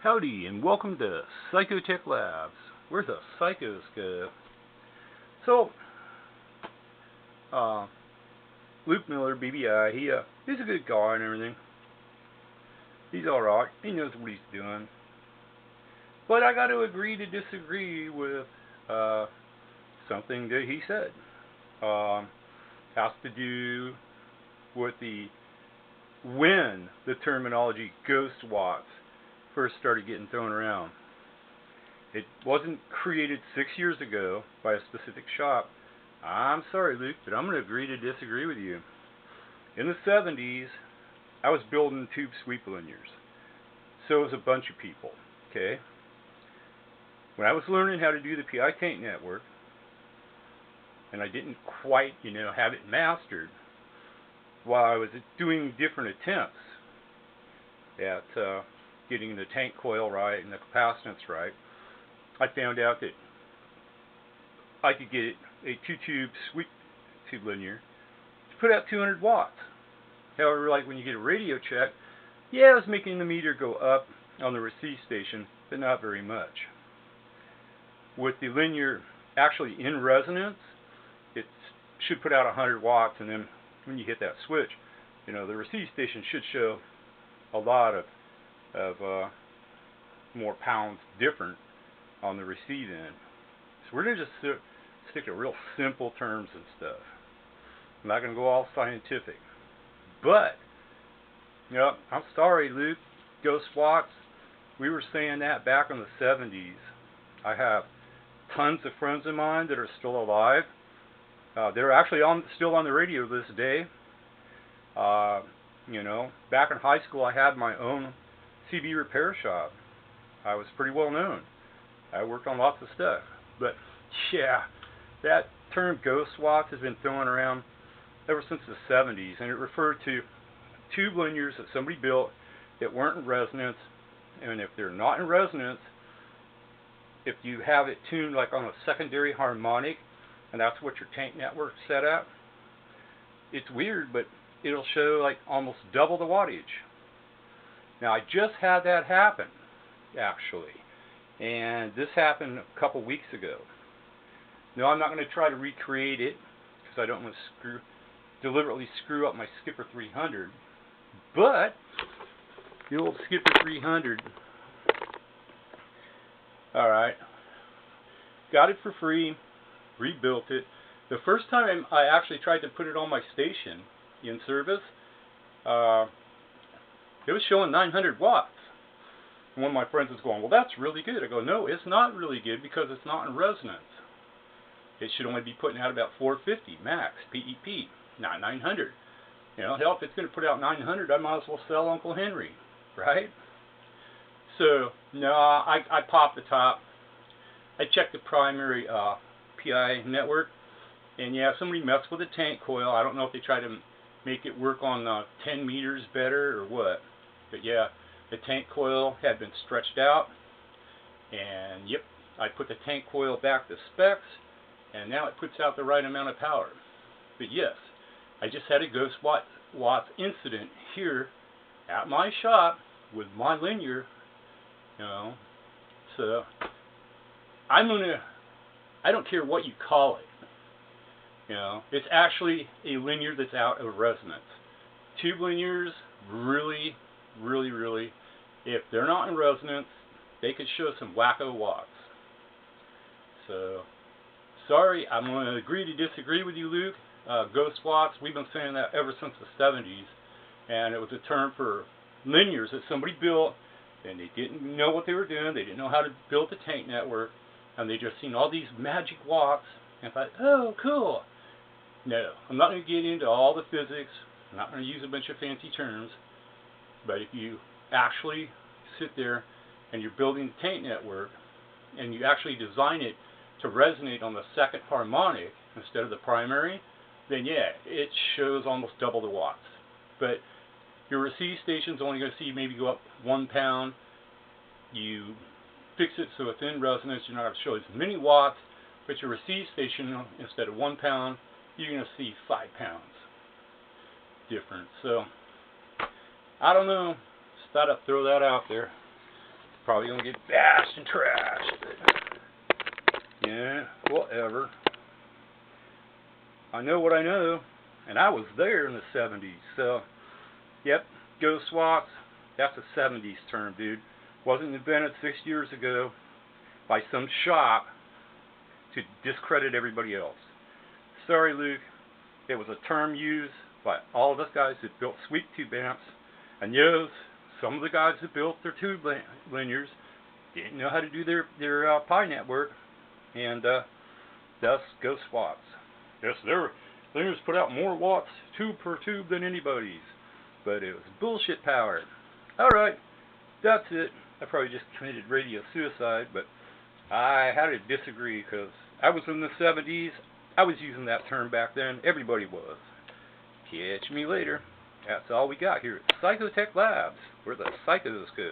Howdy, and welcome to Psychotech Labs. Where's the psychos go? So, uh, Luke Miller, BBI, he's a good guy and everything. He's alright. He knows what he's doing. But I got to agree to disagree with something that he said. Has to do with when the terminology ghost watts first started getting thrown around. It wasn't created 6 years ago by a specific shop. I'm sorry, Luke, but I'm going to agree to disagree with you. In the 70s, I was building tube sweep linears. So was a bunch of people, okay? When I was learning how to do the PI taint network, and I didn't quite, have it mastered, while I was doing different attempts at getting the tank coil right and the capacitance right, I found out that I could get a two-tube sweep tube linear to put out 200 watts. However, like when you get a radio check, yeah, it was making the meter go up on the receive station, but not very much. With the linear actually in resonance, it should put out 100 watts, and then when you hit that switch, the receive station should show a lot of more pounds different on the receive end. So we're going to just stick to real simple terms and stuff. I'm not going to go all scientific. But, I'm sorry, Luke, ghost watts, we were saying that back in the 70s. I have tons of friends of mine that are still alive. They're actually still on the radio this day. Back in high school, I had my own CB repair shop. I was pretty well known. I worked on lots of stuff. But, yeah, that term ghost watts has been thrown around ever since the 70s, and it referred to tube linears that somebody built that weren't in resonance. And if they're not in resonance, if you have it tuned like on a secondary harmonic, and that's what your tank network's set at, it's weird, but it'll show like almost double the wattage. Now, I just had that happen, actually, and this happened a couple weeks ago. No, I'm not going to try to recreate it because I don't want to deliberately screw up my Skipper 300, but the old Skipper 300, alright, got it for free, rebuilt it. The first time I actually tried to put it on my station in service, it was showing 900 watts. And one of my friends was going, well, that's really good. I go, no, it's not really good because it's not in resonance. It should only be putting out about 450 max, PEP, not 900. Hell, if it's going to put out 900, I might as well sell Uncle Henry, right? So, no, I popped the top. I checked the primary PI network, and yeah, somebody messed with the tank coil. I don't know if they tried to make it work on 10 meters better or what, but yeah, the tank coil had been stretched out, and yep, I put the tank coil back to specs, and now it puts out the right amount of power. But yes, I just had a ghost watts incident here at my shop with my linear, so I don't care what you call it. It's actually a linear that's out of resonance. Tube linears, really, really, really, if they're not in resonance, they could show some wacko watts. So, sorry, I'm going to agree to disagree with you, Luke. Ghost watts, we've been saying that ever since the 70s, and it was a term for linears that somebody built, and they didn't know what they were doing, they didn't know how to build the tank network, and they just seen all these magic watts, and thought, oh, cool. No, I'm not going to get into all the physics, I'm not going to use a bunch of fancy terms, but if you actually sit there and you're building the tank network, and you actually design it to resonate on the second harmonic instead of the primary, then yeah, it shows almost double the watts. But your receive station's only going to see maybe go up 1 pound. You fix it so it's in resonance, you're not going to show as many watts, but your receive station, instead of 1 pound, you're going to see 5 pounds difference. So, I don't know, just thought I'd throw that out there. probably going to get bashed and trashed. But, yeah, whatever. I know what I know, and I was there in the 70s. So, yep, go SWATs. That's a 70s term, dude. Wasn't invented 6 years ago by some shop to discredit everybody else. Sorry, Luke. It was a term used by all of us guys that built sweep tube amps. And yes, some of the guys that built their tube linears didn't know how to do their pi network. And thus, go SWATs. Yes, their linears put out more watts tube per tube than anybody's. But it was bullshit power. Alright, that's it. I probably just committed radio suicide, but I had to disagree because I was in the 70s. I was using that term back then. Everybody was. Catch me later. That's all we got here at Psychotech Labs, where the psychos go.